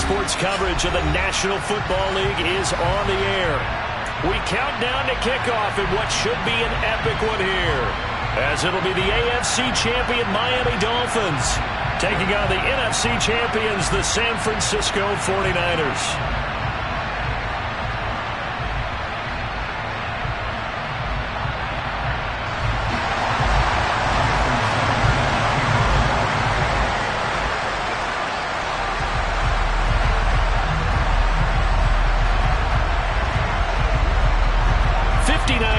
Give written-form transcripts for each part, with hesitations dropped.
sports coverage of the National Football League is on the air. We count down to kickoff in what should be an epic one here, as it'll be the AFC champion Miami Dolphins taking on the NFC champions, the San Francisco 49ers.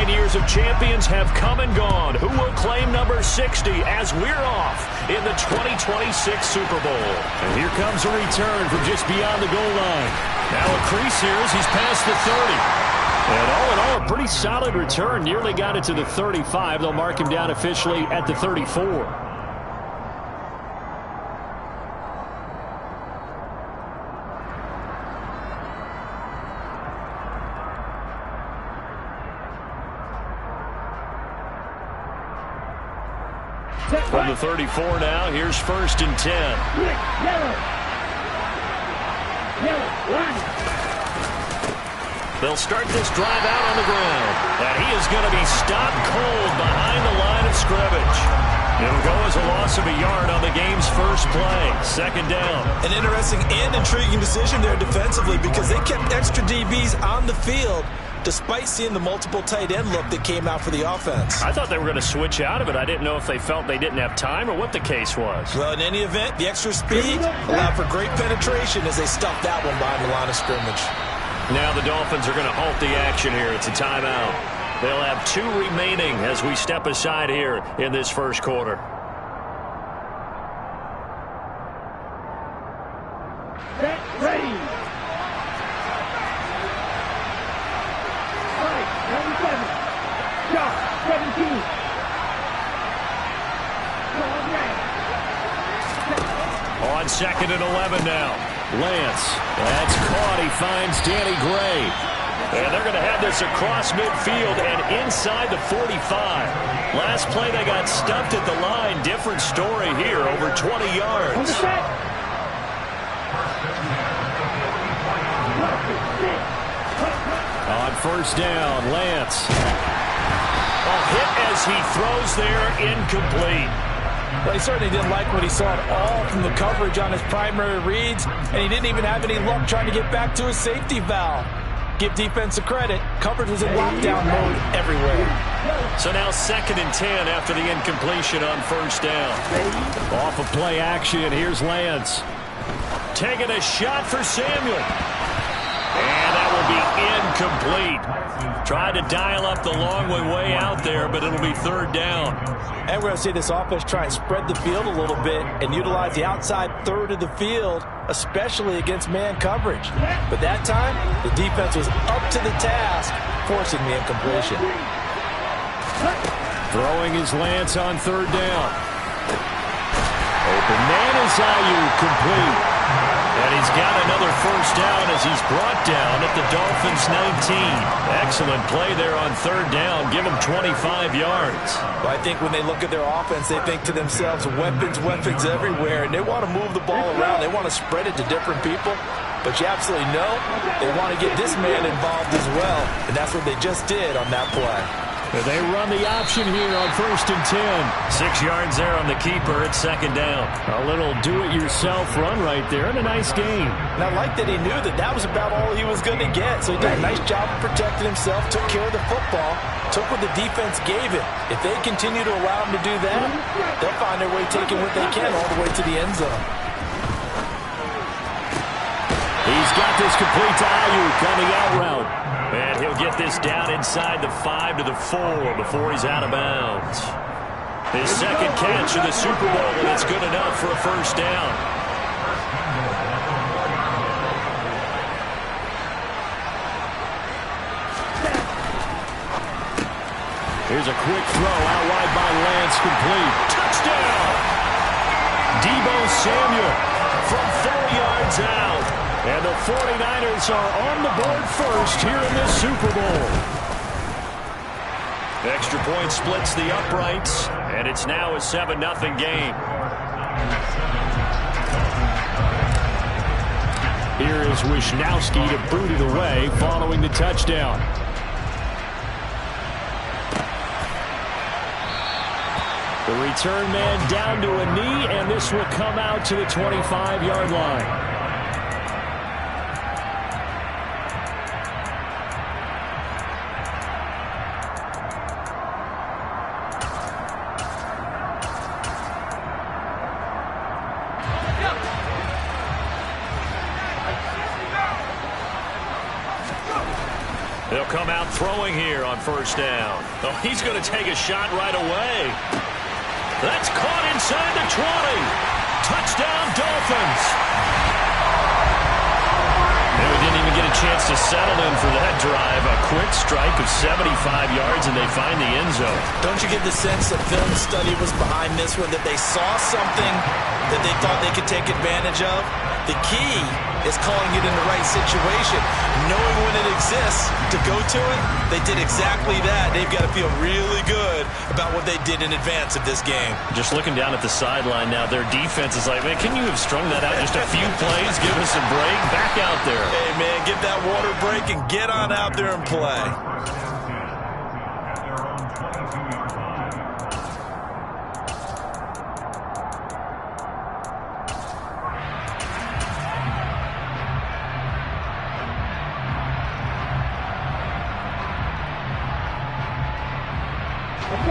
Years of champions have come and gone. Who will claim number 60 as we're off in the 2026 Super Bowl? And here comes a return from just beyond the goal line. Now a crease here as he's past the 30. And all in all, a pretty solid return. Nearly got it to the 35. They'll mark him down officially at the 34. From the 34 now, here's 1st and 10. They'll start this drive out on the ground. And he is going to be stopped cold behind the line of scrimmage. It'll go as a loss of a yard on the game's first play. 2nd down. An interesting and intriguing decision there defensively because they kept extra DBs on the field despite seeing the multiple tight end look that came out for the offense. I thought they were going to switch out of it. I didn't know if they felt they didn't have time or what the case was. Well, in any event, the extra speed allowed for great penetration as they stuffed that one behind the line of scrimmage. Now the Dolphins are going to halt the action here. It's a timeout. They'll have 2 remaining as we step aside here in this first quarter. Get ready. On 2nd and 11 now. Lance. That's caught. He finds Danny Gray. And they're going to have this across midfield and inside the 45. Last play they got stuffed at the line. Different story here. Over 20 yards. On 1st down, Lance. A hit as he throws there, incomplete. Well, he certainly didn't like what he saw at all from the coverage on his primary reads, and he didn't even have any luck trying to get back to his safety valve. Give defense a credit. Coverage was in lockdown mode everywhere. So now 2nd and 10 after the incompletion on 1st down. Off of play action, here's Lance. Taking a shot for Samuel. And that will be incomplete. Tried to dial up the long way out there, but it'll be 3rd down. And we're going to see this offense try and spread the field a little bit and utilize the outside third of the field, especially against man coverage. But that time, the defense was up to the task, forcing the incompletion. Throwing his Lance on 3rd down. Open man is Ayuk, complete. And he's got another 1st down as he's brought down at the Dolphins' 19. Excellent play there on 3rd down. Give him 25 yards. Well, I think when they look at their offense, they think to themselves, weapons everywhere, and they want to move the ball around. They want to spread it to different people. But you absolutely know they want to get this man involved as well, and that's what they just did on that play. They run the option here on 1st and 10. 6 yards there on the keeper at 2nd down. A little do-it-yourself run right there and a nice gain. And I like that he knew that was about all he was going to get. So he did a nice job of protecting himself, took care of the football, took what the defense gave him. If they continue to allow him to do that, they'll find their way taking what they can all the way to the end zone. He's got this complete to Ayuk on the out route. And he'll get this down inside the 5 to the 4 before he's out of bounds. His 2nd catch of the Super Bowl, and it's good enough for a 1st down. Here's a quick throw out wide by Lance, complete. Touchdown! Deebo Samuel from 4 yards out. And the 49ers are on the board first here in this Super Bowl. Extra point splits the uprights, and it's now a 7-0 game. allows Wisnowski to boot it away following the touchdown. The return man down to a knee, and this will come out to the 25-yard line. They'll come out throwing here on first down. Oh, he's going to take a shot right away. That's caught inside the 20. Touchdown, Dolphins. And we didn't even get a chance to settle in for that drive. A quick strike of 75 yards, and they find the end zone. Don't you get the sense that film study was behind this one, that they saw something that they thought they could take advantage of? The key is calling it in the right situation. Knowing when it exists to go to it, they did exactly that. They've got to feel really good about what they did in advance of this game. Just looking down at the sideline now, their defense is like, man, can you have strung that out just a few plays? Give us a break. Back out there. Hey, man, get that water break and get on out there and play.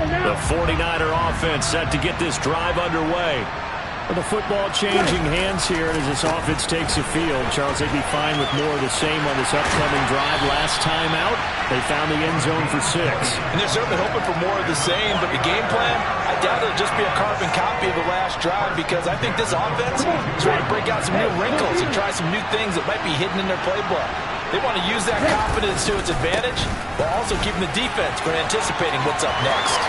The 49er offense set to get this drive underway. With the football changing hands here as this offense takes the field, Charles, they'd be fine with more of the same on this upcoming drive. Last time out, they found the end zone for 6. And they're certainly hoping for more of the same, but the game plan, I doubt it'll just be a carbon copy of the last drive, because I think this offense is ready to break out some new wrinkles and try some new things that might be hidden in their playbook. They want to use that confidence to its advantage while also keeping the defense from anticipating what's up next.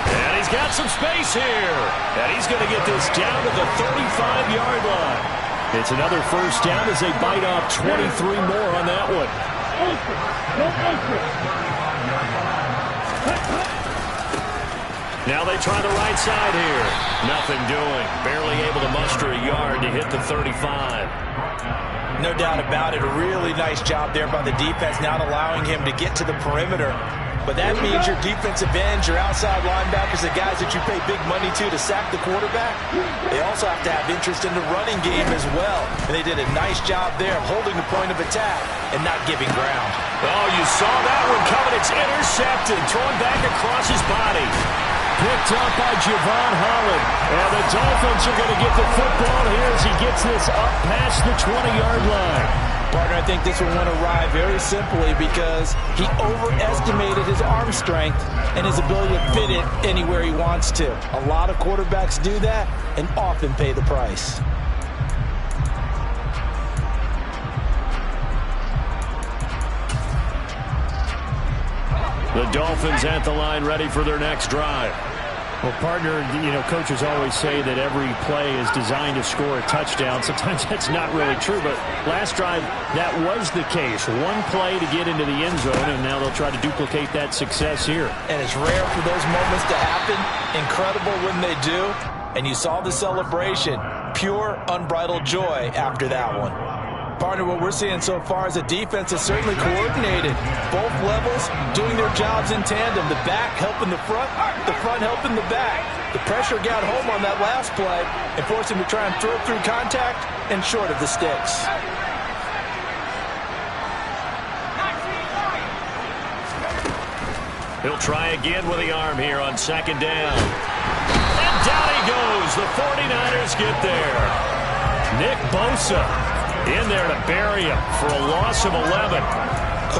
And he's got some space here. And he's going to get this down to the 35-yard line. It's another first down as they bite off 23 more on that one. Now they try the right side here. Nothing doing. Barely able to muster a yard to hit the 35. No doubt about it. A really nice job there by the defense, not allowing him to get to the perimeter. But that means your defensive ends, your outside linebackers, the guys that you pay big money to sack the quarterback, they also have to have interest in the running game as well. And they did a nice job there of holding the point of attack and not giving ground. Oh, you saw that one coming. It's intercepted, thrown back across his body. Picked up by Javon Holland. And the Dolphins are going to get the football here as he gets this up past the 20-yard line. Partner, I think this one went awry very simply because he overestimated his arm strength and his ability to fit it anywhere he wants to. A lot of quarterbacks do that and often pay the price. The Dolphins at the line, ready for their next drive. Well, partner, you know, coaches always say that every play is designed to score a touchdown. Sometimes that's not really true, but last drive, that was the case. One play to get into the end zone, and now they'll try to duplicate that success here. And it's rare for those moments to happen. Incredible when they do. And you saw the celebration. Pure, unbridled joy after that one. Partner, what we're seeing so far is a defense that's certainly coordinated. Both levels doing their jobs in tandem. The back helping the front helping the back. The pressure got home on that last play and forced him to try and throw through contact and short of the sticks. He'll try again with the arm here on second down. And down he goes. The 49ers get there. Nick Bosa in there to bury him for a loss of 11.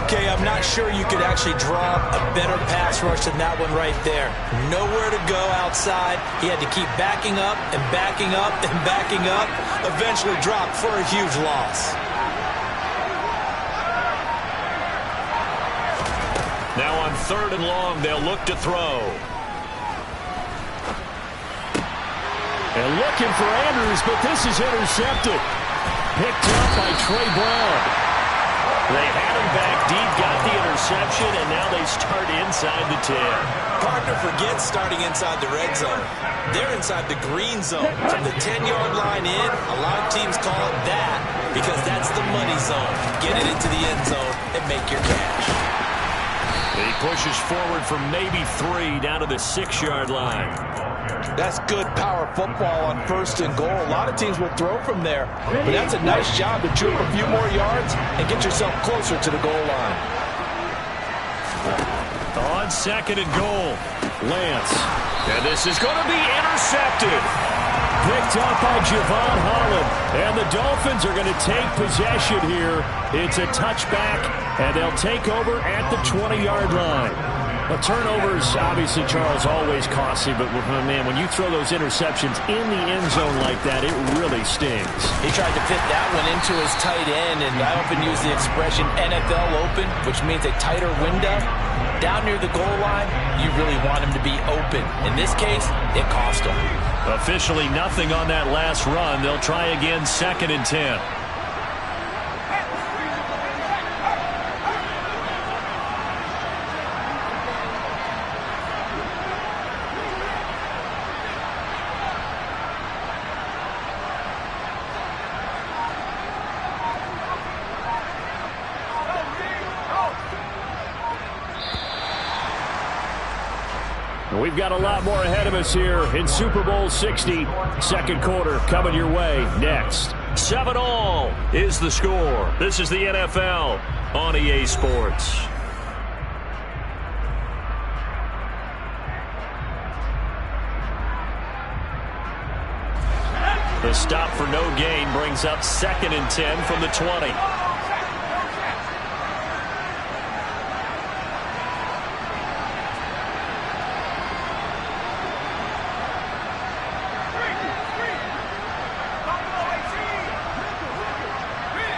Okay, I'm not sure you could actually draw a better pass rush than that one right there. Nowhere to go outside. He had to keep backing up and backing up and backing up. Eventually dropped for a huge loss. Now on 3rd and long, they'll look to throw. And looking for Andrews, but this is intercepted. Picked up by Trey Brown. They had him back deep, got the interception, and now they start inside the 10. Partner, forget starting inside the red zone. They're inside the green zone. From the 10-yard line in, a lot of teams call it that because that's the money zone. Get it into the end zone and make your cash. He pushes forward for maybe 3 down to the 6-yard line. That's good power football on 1st and goal. A lot of teams will throw from there, but that's a nice job to troop a few more yards and get yourself closer to the goal line. On 2nd and goal, Lance. And this is going to be intercepted. Picked up by Javon Holland. And the Dolphins are going to take possession here. It's a touchback, and they'll take over at the 20-yard line. Well, turnovers, obviously, Charles, always costly, but, man, when you throw those interceptions in the end zone like that, it really stings. He tried to fit that one into his tight end, and I often use the expression NFL open, which means a tighter window. Down near the goal line, you really want him to be open. In this case, it cost him. Officially nothing on that last run. They'll try again, 2nd and 10. We've got a lot more ahead of us here in Super Bowl 60. 2nd quarter coming your way next. 7-all is the score. This is the NFL on EA Sports. The stop for no gain brings up 2nd and 10 from the 20.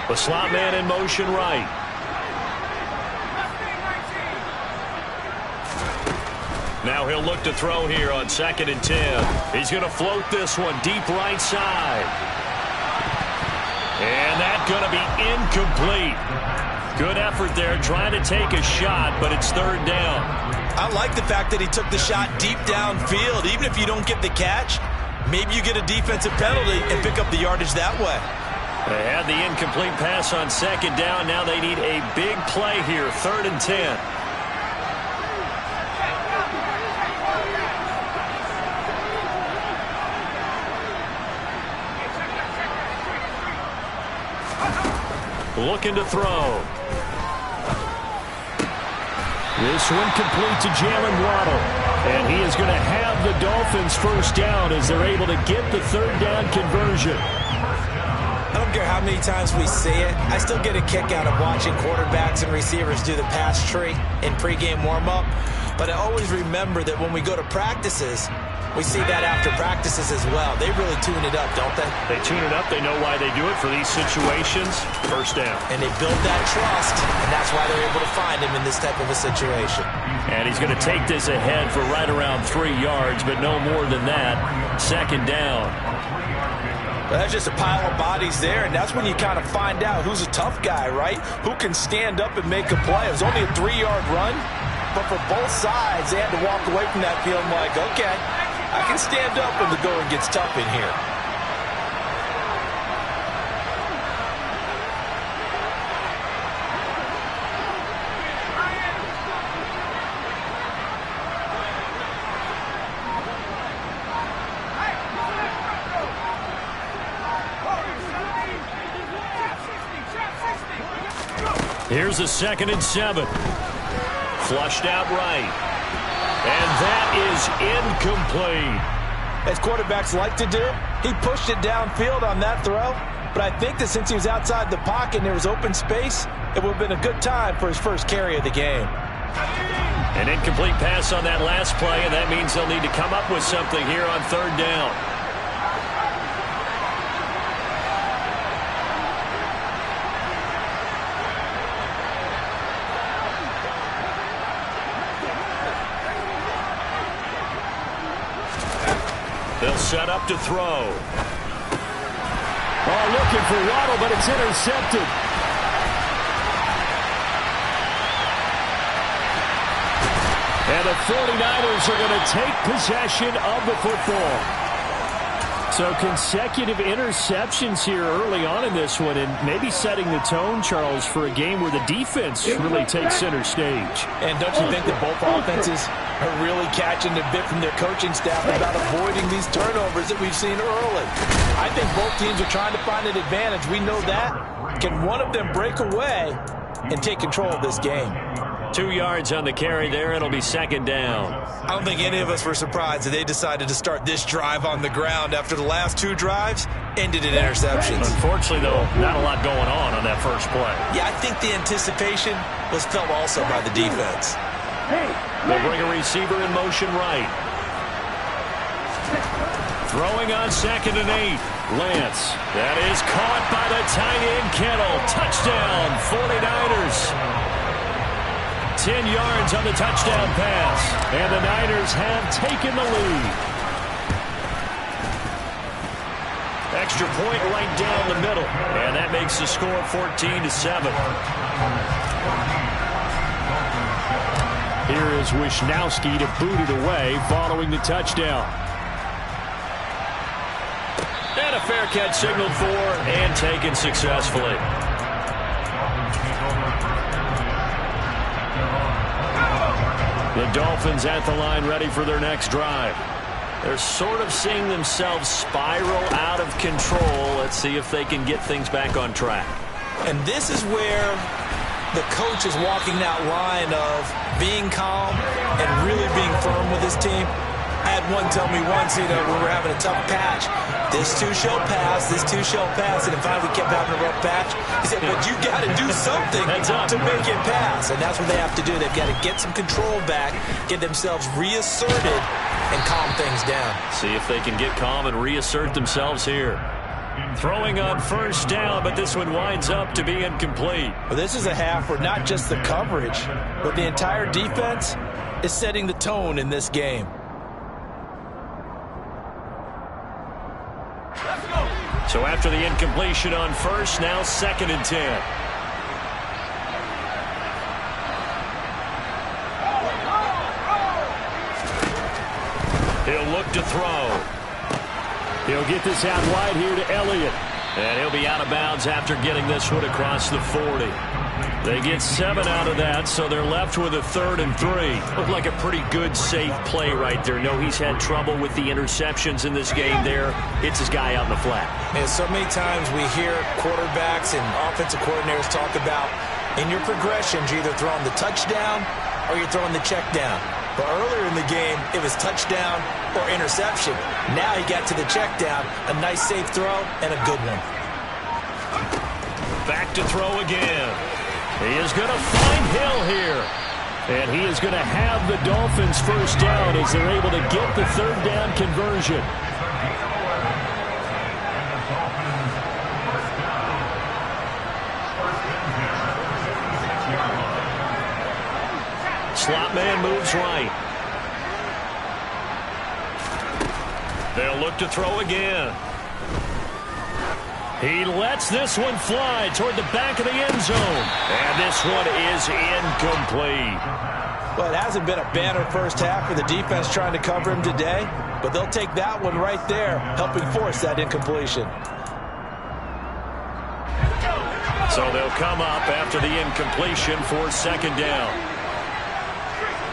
The slot man in motion right. Now he'll look to throw here on 2nd and 10. He's going to float this one deep right side. And that's going to be incomplete. Good effort there trying to take a shot, but it's 3rd down. I like the fact that he took the shot deep downfield. Even if you don't get the catch, maybe you get a defensive penalty and pick up the yardage that way. They had the incomplete pass on 2nd down. Now they need a big play here, 3rd and 10. Looking to throw. This one complete to Jalen Waddle. And he is going to have the Dolphins 1st down as they're able to get the 3rd down conversion. I don't care how many times we see it. I still get a kick out of watching quarterbacks and receivers do the pass tree in pregame warm-up. But I always remember that when we go to practices, we see that after practices as well. They really tune it up, don't they? They tune it up. They know why they do it for these situations. 1st down. And they build that trust, and that's why they're able to find him in this type of a situation. And he's going to take this ahead for right around 3 yards, but no more than that. 2nd down. Well, that's just a pile of bodies there, and that's when you kind of find out who's a tough guy, right? Who can stand up and make a play. It was only a 3-yard run, but for both sides, they had to walk away from that feeling like, okay, I can stand up when the going gets tough in here. Here's a 2nd and 7. Flushed out right. And that is incomplete. As quarterbacks like to do, he pushed it downfield on that throw. But I think that since he was outside the pocket and there was open space, it would have been a good time for his 1st carry of the game. An incomplete pass on that last play, and that means they'll need to come up with something here on 3rd down. They'll set up to throw. Oh, looking for Waddle, but it's intercepted. And the 49ers are going to take possession of the football. So consecutive interceptions here early on in this one, and maybe setting the tone, Charles, for a game where the defense really takes center stage. And don't you think that both offenses are really catching the bit from their coaching staff about avoiding these turnovers that we've seen early? I think both teams are trying to find an advantage. We know that. Can one of them break away and take control of this game? 2 yards on the carry there. It'll be second down. I don't think any of us were surprised that they decided to start this drive on the ground after the last 2 drives ended in interceptions. Unfortunately, though, not a lot going on that first play. Yeah, I think the anticipation was felt also by the defense. They'll bring a receiver in motion right. Throwing on 2nd and 8. Lance. That is caught by the tight end, Kittle. Touchdown, 49ers. 10 yards on the touchdown pass. And the Niners have taken the lead. Extra point right down the middle. And that makes the score 14-7. Here is Wisnowski to boot it away following the touchdown. And a fair catch signaled for and taken successfully. The Dolphins at the line ready for their next drive. They're sort of seeing themselves spiral out of control. Let's see if they can get things back on track. And this is where the coach is walking that line of being calm and really being firm with his team. I had one tell me once, we were having a tough patch. This too shall pass, this too shall pass. And finally we kept having a rough patch. He said, but you got to do something to make it pass. And that's what they have to do. They've got to get some control back, get themselves reasserted, and calm things down. See if they can get calm and reassert themselves here. Throwing on first down, but this one winds up to be incomplete. Well, this is a half where not just the coverage, but the entire defense is setting the tone in this game. So after the incompletion on first, now 2nd and 10. He'll look to throw. He'll get this out wide here to Elliott. And he'll be out of bounds after getting this one across the 40. They get 7 out of that, so they're left with a 3rd and 3. Looked like a pretty good, safe play right there. No, he's had trouble with the interceptions in this game there. Hits his guy out in the flat. And so many times we hear quarterbacks and offensive coordinators talk about in your progressions, you're either throwing the touchdown or you're throwing the check down. But earlier in the game, it was touchdown or interception. Now he got to the check down, a nice safe throw, and a good one. Back to throw again. He is going to find Hill here. And he is going to have the Dolphins first down as they're able to get the 3rd down conversion. Slot man moves right. They'll look to throw again. He lets this one fly toward the back of the end zone. And this one is incomplete. Well, it hasn't been a banner first half for the defense trying to cover him today, but they'll take that one right there, helping force that incompletion. So they'll come up after the incompletion for 2nd down.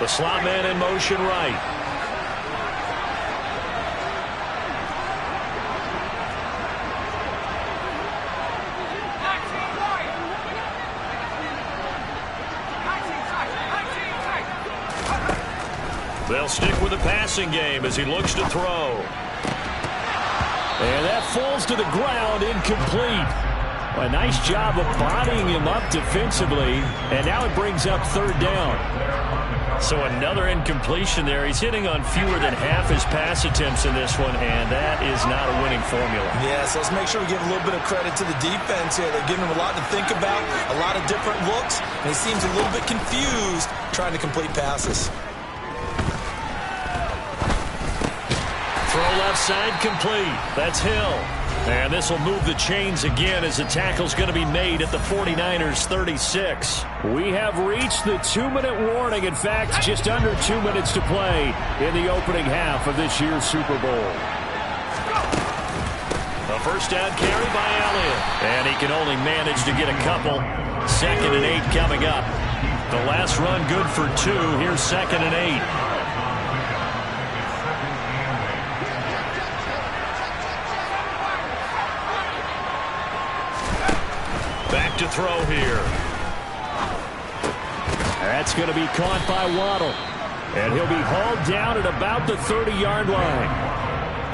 The slot man in motion right. They'll stick with the passing game as he looks to throw. And that falls to the ground, incomplete. A nice job of bodying him up defensively, and now it brings up 3rd down. So another incompletion there. He's hitting on fewer than half his pass attempts in this one, and that is not a winning formula. Yeah, so let's make sure we give a little bit of credit to the defense here. They're giving him a lot to think about, a lot of different looks, and he seems a little bit confused trying to complete passes. Throw left side complete. That's Hill. And this will move the chains again as the tackle's going to be made at the 49ers 36. We have reached the 2-minute warning. In fact, just under 2 minutes to play in the opening half of this year's Super Bowl. first down carry by Elliott. And he can only manage to get a couple. 2nd and 8 coming up. The last run good for 2. Here's 2nd and 8. Back to throw here. That's going to be caught by Waddle. And he'll be hauled down at about the 30-yard line.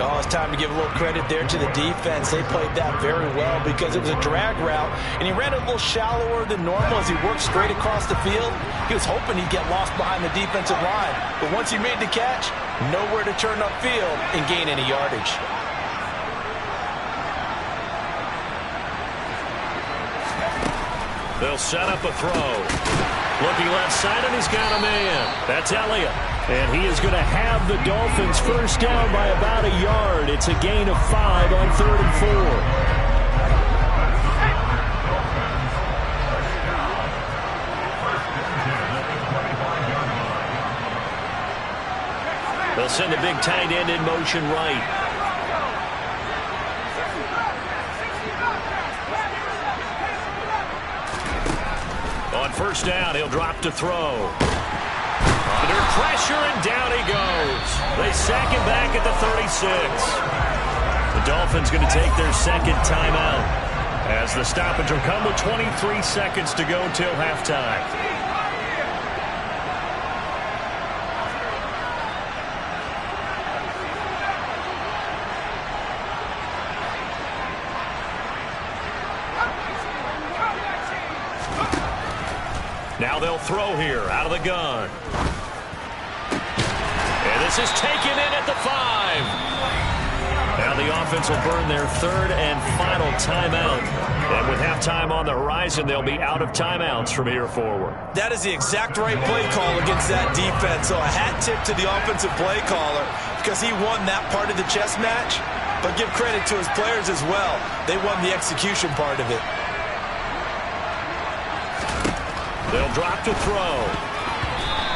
Oh, it's time to give a little credit there to the defense. They played that very well because it was a drag route, and he ran a little shallower than normal as he worked straight across the field. He was hoping he'd get lost behind the defensive line, but once he made the catch, nowhere to turn upfield and gain any yardage. They'll set up a throw. Looking left side, and he's got a man. That's Elliott. And he is going to have the Dolphins first down by about a yard. It's a gain of 5 on 3rd and 4. They'll send a big tight end in motion right. On first down, he'll drop to throw. Under pressure, and down he goes. They sack him back at the 36. The Dolphins going to take their 2nd timeout as the stoppage will come with 23 seconds to go till halftime. Now they'll throw here out of the gun. And this is taken in at the 5. Now the offense will burn their 3rd and final timeout. And with halftime on the horizon, they'll be out of timeouts from here forward. That is the exact right play call against that defense. So a hat tip to the offensive play caller because he won that part of the chess match. But give credit to his players as well. They won the execution part of it. They'll drop to throw.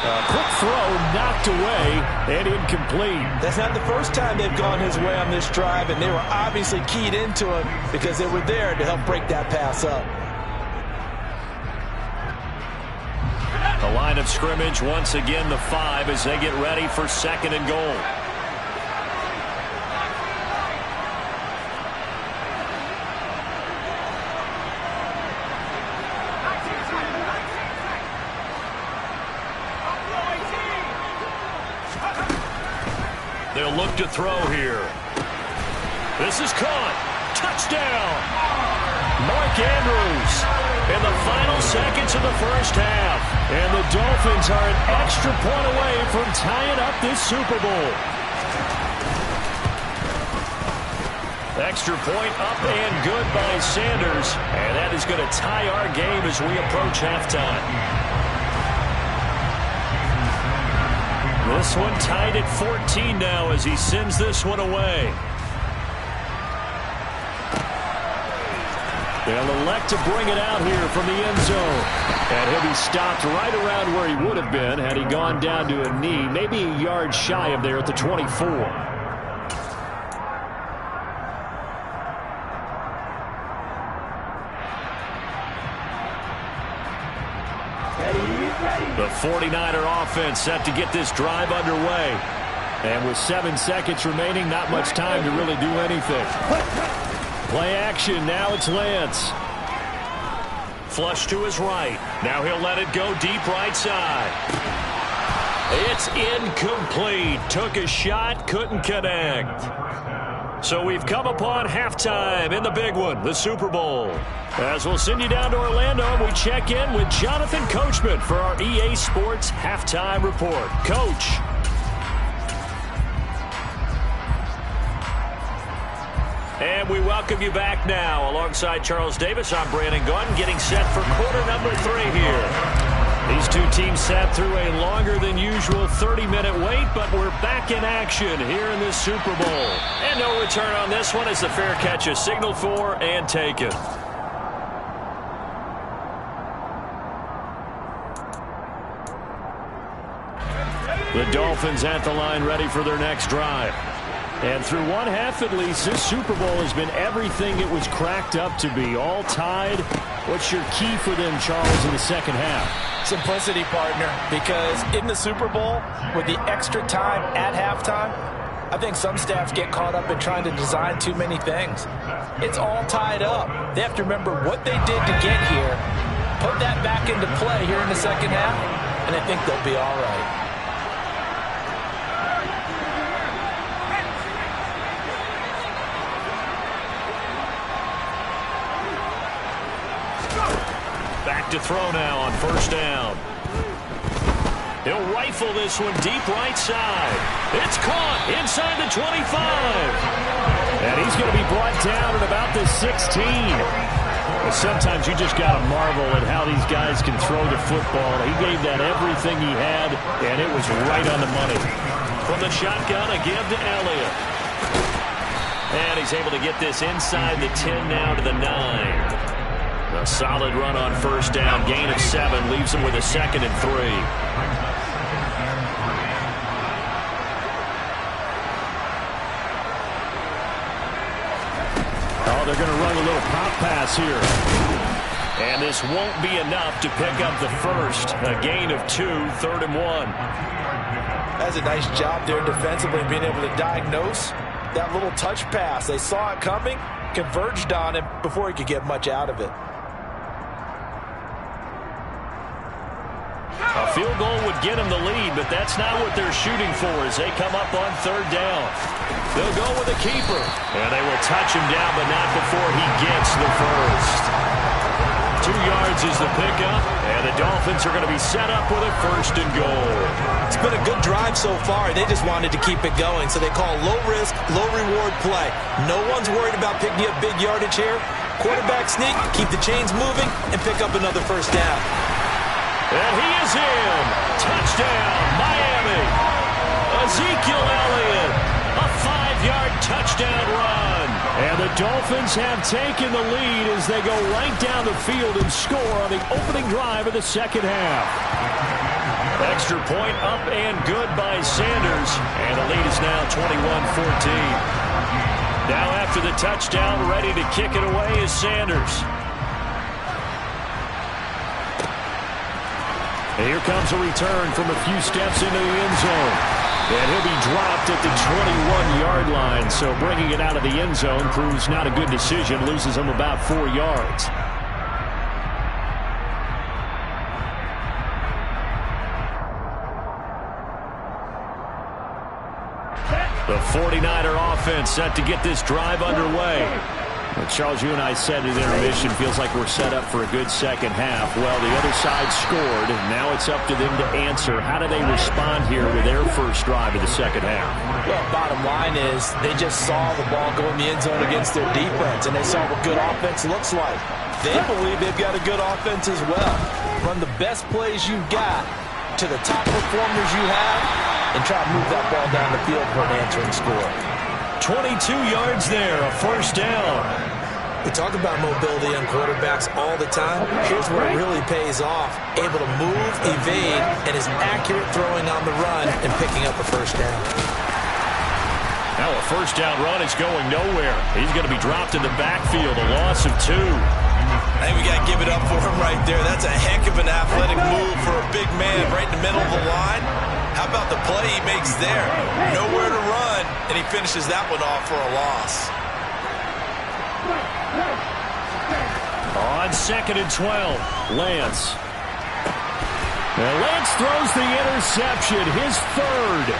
A quick throw knocked away and incomplete. That's not the first time they've gone his way on this drive, and they were obviously keyed into him because they were there to help break that pass up. The line of scrimmage once again the 5 as they get ready for 2nd and goal. They'll look to throw here. This is caught. Touchdown. Mark Andrews in the final seconds of the first half. And the Dolphins are an extra point away from tying up this Super Bowl. Extra point up and good by Sanders. And that is going to tie our game as we approach halftime. This one tied at 14 now as he sends this one away. They'll elect to bring it out here from the end zone. And he'll be stopped right around where he would have been had he gone down to a knee, maybe a yard shy of there at the 24. The 49er offense set to get this drive underway. And with 7 seconds remaining, not much time to really do anything. Play action. Now it's Lance. Flush to his right. Now he'll let it go deep right side. It's incomplete. Took a shot, couldn't connect. So we've come upon halftime in the big one, the Super Bowl. As we'll send you down to Orlando, and we check in with Jonathan Coachman for our EA Sports Halftime Report. Coach. And we welcome you back now. Alongside Charles Davis, I'm Brandon Gunn, getting set for quarter number 3 here. These two teams sat through a longer than usual 30-minute wait, but we're back in action here in this Super Bowl. And no return on this one as the fair catch is signaled for and taken. The Dolphins at the line ready for their next drive. And through one half at least, this Super Bowl has been everything it was cracked up to be. All tied. What's your key for them, Charles, in the second half? Simplicity, partner, because in the Super Bowl, with the extra time at halftime, I think some staffs get caught up in trying to design too many things. It's all tied up. They have to remember what they did to get here, put that back into play here in the second half, and I think they'll be all right. Back to throw now on first down. He'll rifle this one deep right side. It's caught inside the 25. And he's going to be brought down at about the 16. Well, sometimes you just got to marvel at how these guys can throw the football. He gave that everything he had, and it was right on the money. From the shotgun, a give to Elliott. And he's able to get this inside the 10 now to the 9. A solid run on first down. Gain of 7 leaves him with a 2nd and 3. Oh, they're going to run a little pop pass here. And this won't be enough to pick up the first. A gain of 2, 3rd and 1. That's a nice job there defensively, being able to diagnose that little touch pass. They saw it coming, converged on him before he could get much out of it. A field goal would get him the lead, but that's not what they're shooting for as they come up on 3rd down. They'll go with a keeper. And they will touch him down, but not before he gets the first. 2 yards is the pickup, and the Dolphins are going to be set up with a 1st and goal. It's been a good drive so far. They just wanted to keep it going, so they call low-risk, low-reward play. No one's worried about picking up big yardage here. Quarterback sneak, keep the chains moving, and pick up another 1st down. And he is in. Touchdown, Miami. Ezekiel Elliott, a 5-yard touchdown run. And the Dolphins have taken the lead as they go right down the field and score on the opening drive of the second half. Extra point up and good by Sanders. And the lead is now 21-14. Now after the touchdown, ready to kick it away is Sanders. And here comes a return from a few steps into the end zone. And he'll be dropped at the 21-yard line. So bringing it out of the end zone proves not a good decision. Loses him about 4 yards. The 49er offense set to get this drive underway. Well, Charles, you and I said at intermission, feels like we're set up for a good second half. Well, the other side scored, and now it's up to them to answer. How do they respond here with their first drive of the second half? Well, bottom line is they just saw the ball go in the end zone against their defense, and they saw what good offense looks like. They believe they've got a good offense as well. Run the best plays you've got to the top performers you have, and try to move that ball down the field for an answering score. 22 yards there, a 1st down. We talk about mobility on quarterbacks all the time. Here's where it really pays off. Able to move, evade, and is accurate throwing on the run and picking up a 1st down. Now a 1st down run is going nowhere. He's going to be dropped in the backfield, a loss of 2. I think we got to give it up for him right there. That's a heck of an athletic move for a big man right in the middle of the line. How about the play he makes there? Nowhere to run, and he finishes that one off for a loss. On 2nd and 12, Lance. And Lance throws the interception, his 3rd.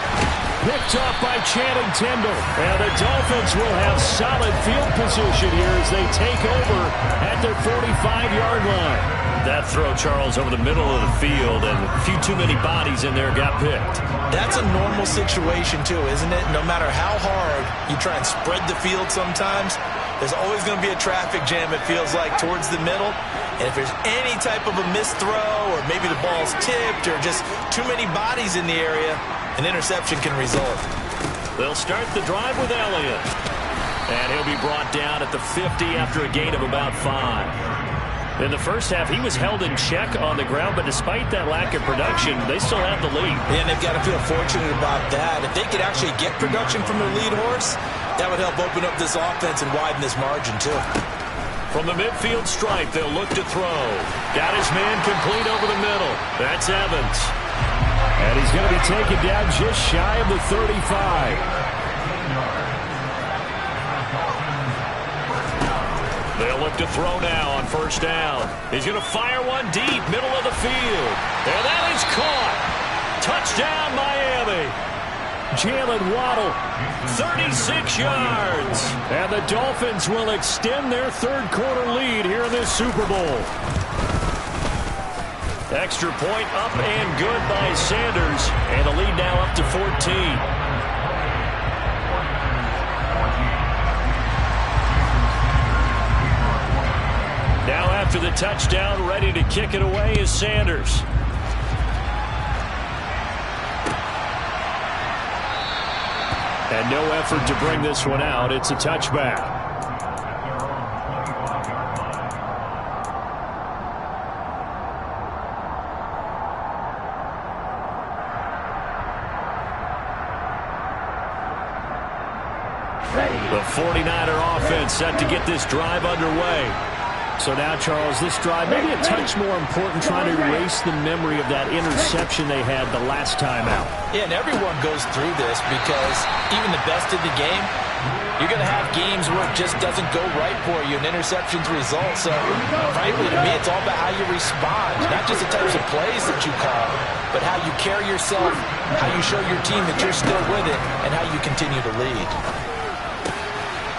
Picked off by Channing Tindall. And the Dolphins will have solid field position here as they take over at their 45-yard line. That throw, Charles, over the middle of the field, and a few too many bodies in there got picked. That's a normal situation, too, isn't it? No matter how hard you try and spread the field sometimes, there's always going to be a traffic jam, it feels like, towards the middle. And if there's any type of a missed throw, or maybe the ball's tipped, or just too many bodies in the area, an interception can result. They'll start the drive with Elliott. And he'll be brought down at the 50 after a gain of about 5. In the first half, he was held in check on the ground, but despite that lack of production, they still have the lead. And they've got to feel fortunate about that. If they could actually get production from their lead horse, that would help open up this offense and widen this margin, too. From the midfield stripe, they'll look to throw. Got his man complete over the middle. That's Evans. And he's going to be taken down just shy of the 35. They'll look to throw now on first down. He's going to fire one deep, middle of the field. And that is caught. Touchdown, Miami. Jalen Waddle, 36 yards. And the Dolphins will extend their third quarter lead here in this Super Bowl. Extra point up and good by Sanders. And the lead now up to 14. Now after the touchdown, ready to kick it away is Sanders. And no effort to bring this one out. It's a touchback. The 49er offense set to get this drive underway. So now, Charles, this drive maybe a touch more important, trying to erase the memory of that interception they had the last time out. Yeah, and everyone goes through this because even the best in the game, you're going to have games where it just doesn't go right for you, and interceptions result. So, frankly, to me, it's all about how you respond, not just the types of plays that you call, but how you carry yourself, how you show your team that you're still with it, and how you continue to lead.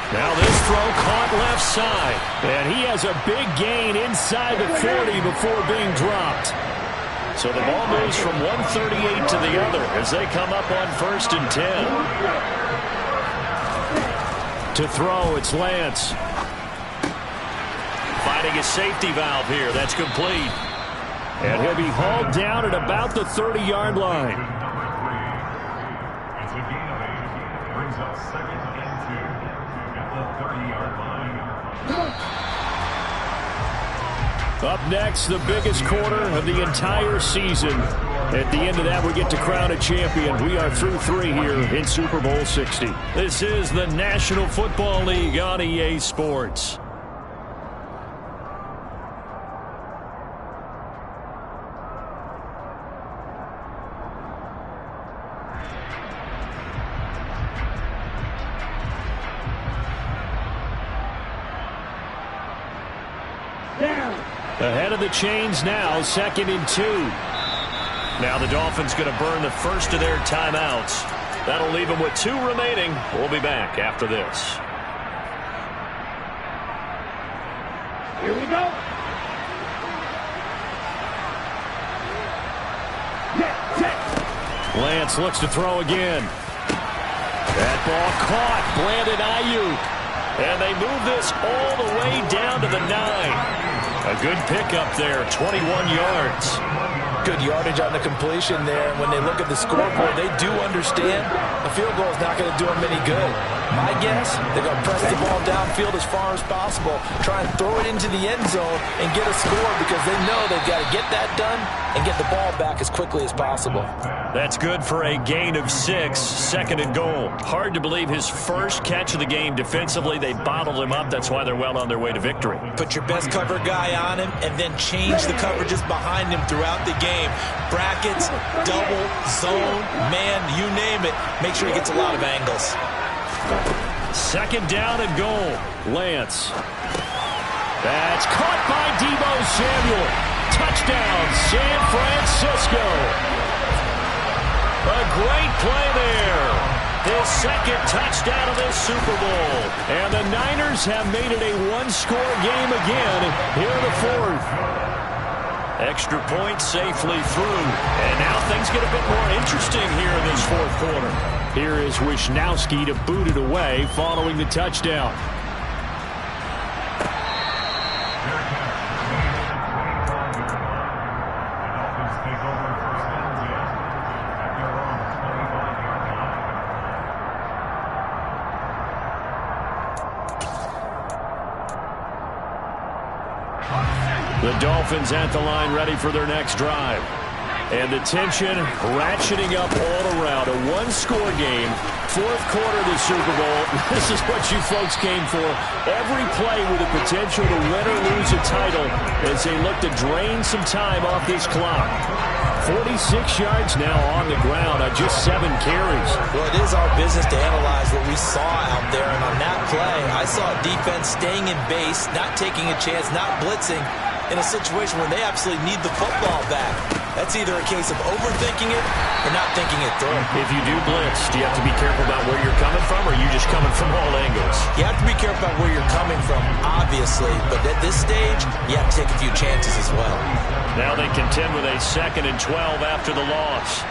Now this throw caught left side. And he has a big gain inside the 40 before being dropped. So the ball moves from 138 to the other as they come up on 1st and 10. To throw, it's Lance. Finding a safety valve here. That's complete. And he'll be hauled down at about the 30-yard line. It's a gain of 8. Brings up 2nd and 2. Up next, the biggest quarter of the entire season. At the end of that, we get to crown a champion. We are through 3 here in Super Bowl 60. This is the National Football League on EA Sports. Ahead of the chains now, 2nd and 2. Now the Dolphins going to burn the first of their timeouts. That'll leave them with 2 remaining. We'll be back after this. Here we go. Lance looks to throw again. That ball caught. Brandon Ayuk. And they move this all the way down to the 9. A good pickup there, 21 yards. Good yardage on the completion there. When they look at the scoreboard, they do understand a field goal is not going to do them any good. My guess, they're going to press the ball downfield as far as possible, try and throw it into the end zone and get a score because they know they've got to get that done and get the ball back as quickly as possible. That's good for a gain of 6, 2nd and goal. Hard to believe his first catch of the game defensively. They bottled him up. That's why they're well on their way to victory. Put your best cover guy on him and then change the coverages behind him throughout the game. Brackets, double, zone, man, you name it. Make sure he gets a lot of angles. 2nd down and goal. Lance. That's caught by Deebo Samuel. Touchdown, San Francisco. A great play there. His 2nd touchdown of this Super Bowl. And the Niners have made it a 1-score game again here in the 4th. Extra point safely through. And now things get a bit more interesting here in this 4th quarter. Here is Wisnowski to boot it away following the touchdown. The Dolphins at the line ready for their next drive. And the tension ratcheting up all around. A one-score game, fourth quarter of the Super Bowl. This is what you folks came for. Every play with the potential to win or lose a title as they look to drain some time off this clock. 46 yards now on the ground on just 7 carries. Well, it is our business to analyze what we saw out there. And on that play, I saw a defense staying in base, not taking a chance, not blitzing in a situation where they absolutely need the football back. That's either a case of overthinking it or not thinking it through. If you do blitz, do you have to be careful about where you're coming from, or are you just coming from all angles? You have to be careful about where you're coming from, obviously. But at this stage, you have to take a few chances as well. Now they contend with a 2nd and 12 after the loss.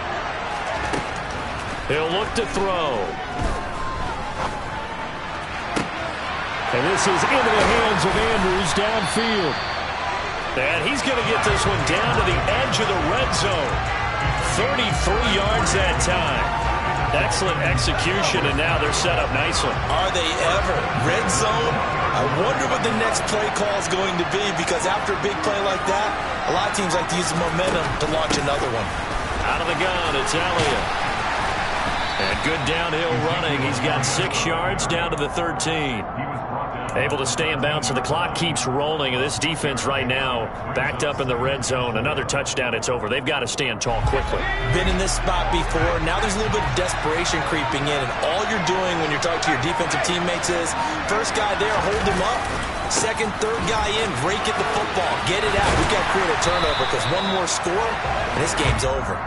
He'll look to throw. And this is into the hands of Andrews downfield. And he's going to get this one down to the edge of the red zone. 33 yards that time. Excellent execution, and now they're set up nicely. Are they ever? Red zone? I wonder what the next play call is going to be, because after a big play like that, a lot of teams like to use the momentum to launch another one. Out of the gun, it's Elliott. And good downhill running. He's got 6 yards down to the 13. Able to stay in bounds, so the clock keeps rolling. And this defense right now backed up in the red zone. Another touchdown, it's over. They've got to stand tall quickly. Been in this spot before. Now there's a little bit of desperation creeping in. And all you're doing when you're talking to your defensive teammates is, first guy there, hold him up. Second, third guy in, rake at the football. Get it out. We've got to create a turnover, because one more score, and this game's over.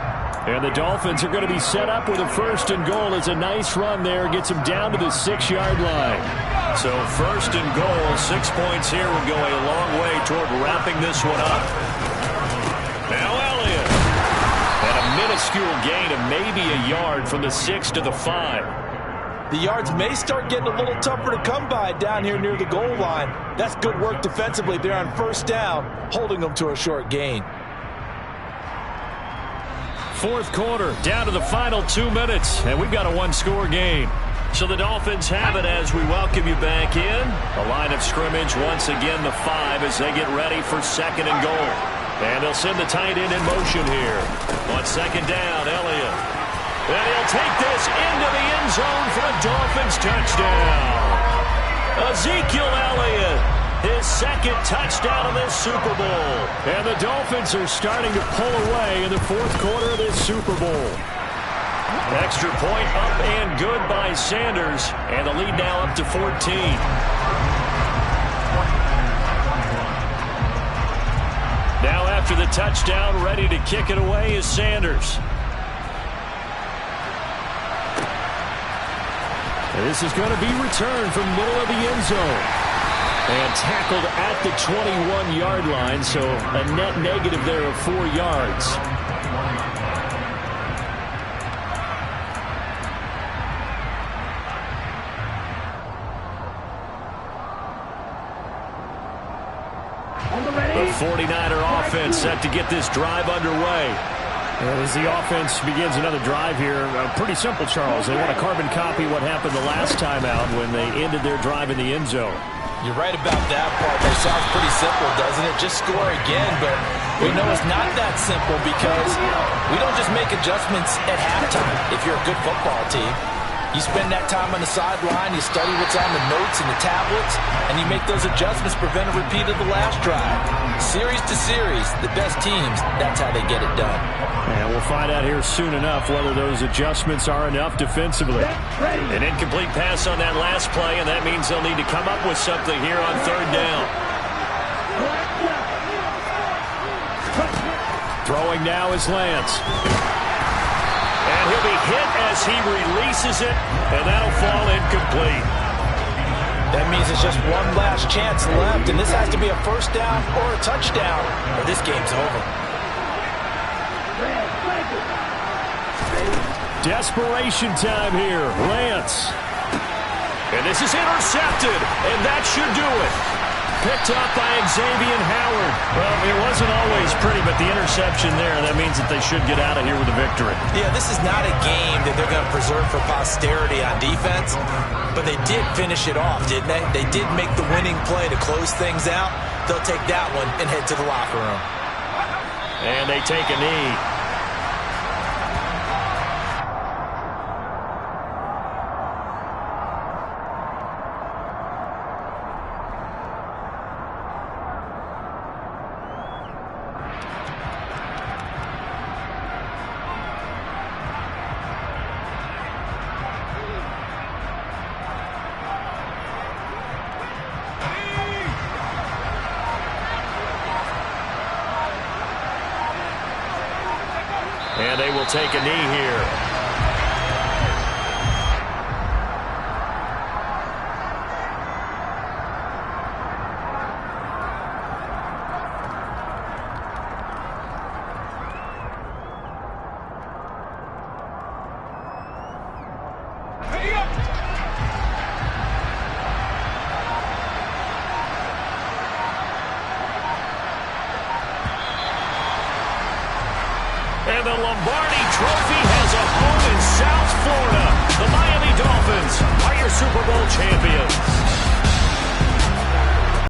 And the Dolphins are going to be set up with a 1st and goal. As a nice run there gets them down to the 6-yard line. So 1st and goal, 6 points here would go a long way toward wrapping this one up. Now Elliott. And a minuscule gain of maybe a yard from the 6 to the 5. The yards may start getting a little tougher to come by down here near the goal line. That's good work defensively there on 1st down, holding them to a short gain. 4th quarter, down to the final 2 minutes, and we've got a one-score game. So the Dolphins have it as we welcome you back in. The line of scrimmage once again the 5 as they get ready for 2nd and goal. And they'll send the tight end in motion here. On 2nd down, Elliott. And he'll take this into the end zone for a Dolphins touchdown. Ezekiel Elliott, his 2nd touchdown of this Super Bowl. And the Dolphins are starting to pull away in the 4th quarter of this Super Bowl. Extra point up and good by Sanders. And the lead now up to 14. Now after the touchdown, ready to kick it away is Sanders. And this is going to be returned from middle of the end zone. And tackled at the 21-yard line, so a net negative there of 4 yards. The 49er offense set to get this drive underway. As the offense begins another drive here, pretty simple, Charles. They want to carbon copy what happened the last time out when they ended their drive in the end zone. You're right about that part. That sounds pretty simple, doesn't it? Just score again, but we know it's not that simple, because we don't just make adjustments at halftime if you're a good football team. You spend that time on the sideline, you study what's on the notes and the tablets, and you make those adjustments, prevent a repeat of the last drive. Series to series, the best teams, that's how they get it done. And we'll find out here soon enough whether those adjustments are enough defensively. An incomplete pass on that last play, and that means they'll need to come up with something here on 3rd down. Throwing now is Lance. And he'll be hit as he releases it, and that'll fall incomplete. That means it's just one last chance left, and this has to be a 1st down or a touchdown, or this game's over. Desperation time here. Lance. And this is intercepted, and that should do it. Picked up by Xavier Howard. Well, it wasn't always pretty, but the interception there, that means that they should get out of here with a victory. Yeah, this is not a game that they're going to preserve for posterity on defense, but they did finish it off, didn't they? They did make the winning play to close things out. They'll take that one and head to the locker room. And they take a knee. And they will take a knee here. And the Lombardi Trophy has a home in South Florida. The Miami Dolphins are your Super Bowl champions.